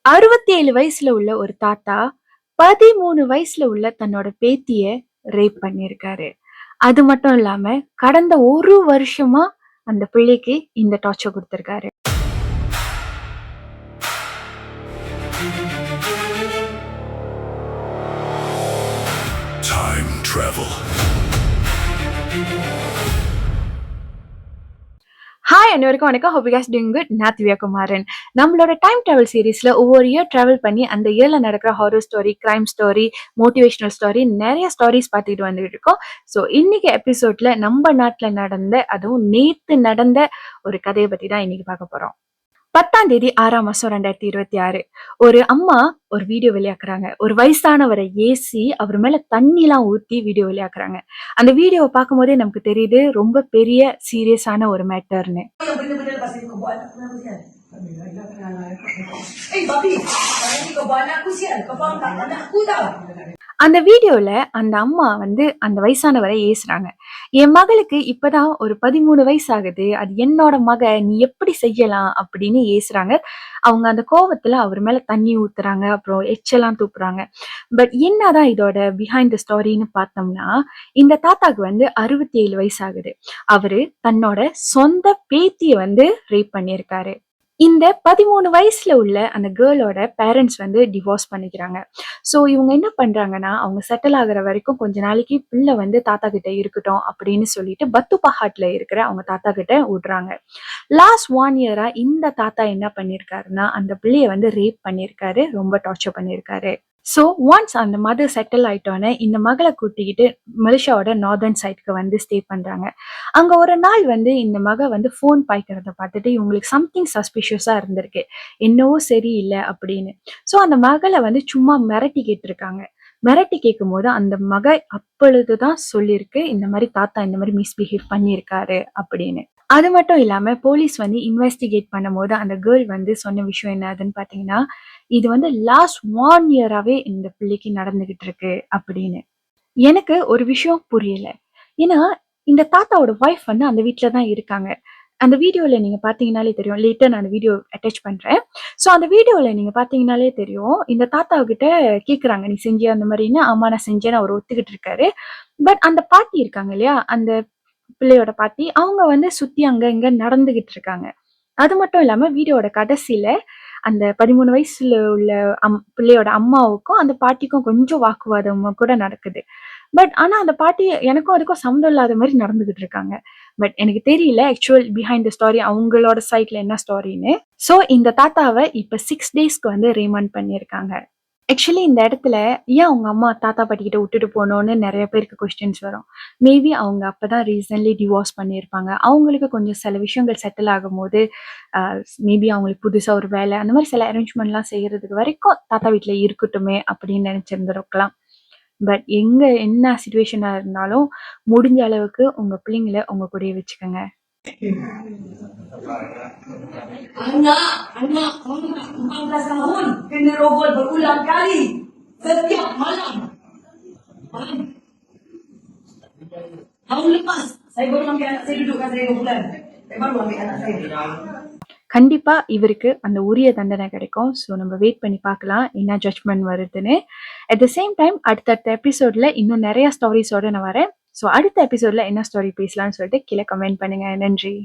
67 வயசுல உள்ள ஒரு தாத்தா 13 வயசுல உள்ள தன்னோட பேத்திய ரேப் பண்ணியிருக்காரு. அது மட்டும் இல்லாம கடந்த ஒரு வருஷமா அந்த பிள்ளைக்கு இந்த டார்ச்சர் கொடுத்திருக்காரு. Time travel. ஹாய் அனைவருக்கும் வணக்கம். Hope you guys doing good. நான் திவ்யா குமாரன். நம்மளோட டைம் டிராவல் சீரீஸ்ல ஒவ்வொரு இயர் டிராவல் பண்ணி அந்த இயர்ல நடக்கிற horror story, crime story, motivational story நிறைய ஸ்டோரிஸ் பார்த்துட்டு வந்துட்டு இருக்கோம். ஸோ இன்னைக்கு எபிசோட்ல நம்ம நாட்டுல நடந்த, அதுவும் நேத்து நடந்த ஒரு கதையை பத்தி தான் இன்னைக்கு பார்க்க போறோம். 10ஆம் தேதி 6ஆம் மாசம் 2026 ஒரு அம்மா ஒரு வீடியோ வெளியாக்குறாங்க. ஒரு வயசானவரை ஏசி அவர் மேல தண்ணி எல்லாம் ஊத்தி வீடியோ வெளியாக்குறாங்க. அந்த வீடியோவை பார்க்கும் போதே நமக்கு தெரியுது ரொம்ப பெரிய சீரியஸான ஒரு மேட்டர்னு. அந்த வீடியோல அந்த அம்மா அந்த வயசானவரை ஏசுறாங்க. என் மகளுக்கு இப்பதான் ஒரு 13 வயசு ஆகுது, அது என்னோட மக, நீ எப்படி செய்யலாம் அப்படின்னு ஏசுறாங்க. அவங்க அந்த கோவத்துல அவர் மேல தண்ணி ஊத்துறாங்க, அப்புறம் எச்செல்லாம் துப்புறாங்க. பட் என்னதான் இதோட பிஹைண்ட் த ஸ்டோரின்னு பார்த்தோம்னா, இந்த தாத்தாக்கு 67 வயசு ஆகுது. அவரு தன்னோட சொந்த பேத்திய ரேப் பண்ணியிருக்காரு. இந்த 13 வயசுல உள்ள அந்த கேர்ளோட பேரண்ட்ஸ் டிவோர்ஸ் பண்ணிக்கிறாங்க. ஸோ இவங்க என்ன பண்றாங்கன்னா, அவங்க செட்டில் ஆகுற வரைக்கும் கொஞ்ச நாளைக்கு பிள்ளை தாத்தா கிட்ட இருக்கட்டும் அப்படின்னு சொல்லிட்டு பத்துப்பஹாட்ல இருக்கிற அவங்க தாத்தா கிட்ட விடுறாங்க. லாஸ்ட் 1 இயரா இந்த தாத்தா என்ன பண்ணிருக்காருன்னா, அந்த பிள்ளைய ரேப் பண்ணிருக்காரு, ரொம்ப டார்ச்சர் பண்ணிருக்காரு. ஸோ ஒன்ஸ் அந்த மதர் செட்டில் ஆயிட்டோன்னே இந்த மகளை கூட்டிக்கிட்டு மலேசியாவோட நார்தர்ன் சைட்க்கு ஸ்டே பண்றாங்க. அங்க ஒரு நாள் இந்த மக ஃபோன் பாய்க்கிறத பார்த்துட்டு இவங்களுக்கு சம்திங் சஸ்பிஷியஸா இருந்திருக்கு, என்னவோ சரியில்லை அப்படின்னு. ஸோ அந்த மகளை சும்மா மிரட்டி கேட்டிருக்காங்க. மிரட்டி கேட்கும் போது அந்த மக அப்பொழுதுதான் சொல்லியிருக்கு, இந்த மாதிரி தாத்தா இந்த மாதிரி மிஸ்பிஹேவ் பண்ணியிருக்காரு அப்படின்னு. அது மட்டும் இல்லாம போலீஸ் இன்வெஸ்டிகேட் பண்ணும் போது அந்த கேர்ள் சொன்ன விஷயம் என்னதுன்னு பாத்தீங்கன்னா, இது லாஸ்ட் 1 இயராவே இந்த பிள்ளைக்கு நடந்துகிட்டு இருக்கு அப்படின்னு. எனக்கு ஒரு விஷயம் புரியல. ஏன்னா இந்த தாத்தாவோட ஒய்ஃப் அந்த வீட்டுலதான் இருக்காங்க. அந்த வீடியோல நீங்க பாத்தீங்கன்னாலே தெரியும். லேட்டர் நான் அந்த வீடியோ அட்டாச் பண்றேன். ஸோ அந்த வீடியோல நீங்க பாத்தீங்கன்னாலே தெரியும், இந்த தாத்தா கிட்ட கேக்குறாங்க, நீ செஞ்சியா அந்த மாதிரின்னு. ஆமா நான் செஞ்சேன்னு அவர் ஒத்துக்கிட்டு இருக்காரு. பட் அந்த பாட்டி இருக்காங்க இல்லையா, அந்த பிள்ளையோட பாட்டி, அவங்க சுத்தி அங்க இங்க நடந்துகிட்டு இருக்காங்க. அது மட்டும் இல்லாம வீடியோட கடைசியில அந்த 13 வயசுல உள்ள பிள்ளையோட அம்மாவுக்கும் அந்த பாட்டிக்கும் கொஞ்சம் வாக்குவாதம் கூட நடக்குது. பட் ஆனா அந்த பாட்டி எனக்கும் அதுக்கும் சம்மந்தம் இல்லாத மாதிரி நடந்துகிட்டு இருக்காங்க. பட் எனக்கு தெரியல ஆக்சுவல் பிஹைண்ட் த ஸ்டோரி அவங்களோட சைட்ல என்ன ஸ்டோரின்னு. ஸோ இந்த தாத்தாவை இப்ப 6 டேஸ்க்கு ரிமாண்ட் பண்ணியிருக்காங்க. ஆக்சுவலி இந்த இடத்துல ஏன் அவங்க அம்மா தாத்தா பாட்டி கிட்ட விட்டுட்டு போனோன்னு நிறைய பேருக்கு கொஸ்டின்ஸ் வரும். மேபி அவங்க அப்பதான் ரீசன்ட்லி டிவோர்ஸ் பண்ணியிருப்பாங்க. அவங்களுக்கு கொஞ்சம் சில விஷயங்கள் செட்டில் ஆகும் போது மேபி அவங்களுக்கு புதுசா ஒரு வேலை, அந்த மாதிரி சில அரேஞ்ச்மெண்ட்லாம் செய்யறதுக்கு வரைக்கும் தாத்தா வீட்டுல இருக்கட்டுமே அப்படின்னு நினைச்சிருந்திருக்கலாம். பட் என்ன சுச்சுவேஷனா இருந்தாலும் முடிஞ்ச அளவுக்கு உங்க பிள்ளைங்களை உங்க கூடயே வச்சுக்கோங்க. Anak 14 tahun kena rogol berulang kali setiap malam. Tahun lepas saya baru ambil anak saya, dudukkan saya 2 bulan. Saya baru ambil anak saya. கண்டிப்பா இவருக்கு அந்த உரிய தண்டனை கிடைக்கும். ஸோ நம்ம வெயிட் பண்ணி பார்க்கலாம் என்ன ஜட்ஜ்மெண்ட் வருதுன்னு. அட் த சேம் டைம் அடுத்தடுத்த எபிசோட்ல இன்னும் நிறைய ஸ்டோரிஸோட நான் வரேன். ஸோ அடுத்த எபிசோட்ல என்ன ஸ்டோரி பேசலாம்னு சொல்லிட்டு கீழே கமெண்ட் பண்ணுங்க. நன்றி.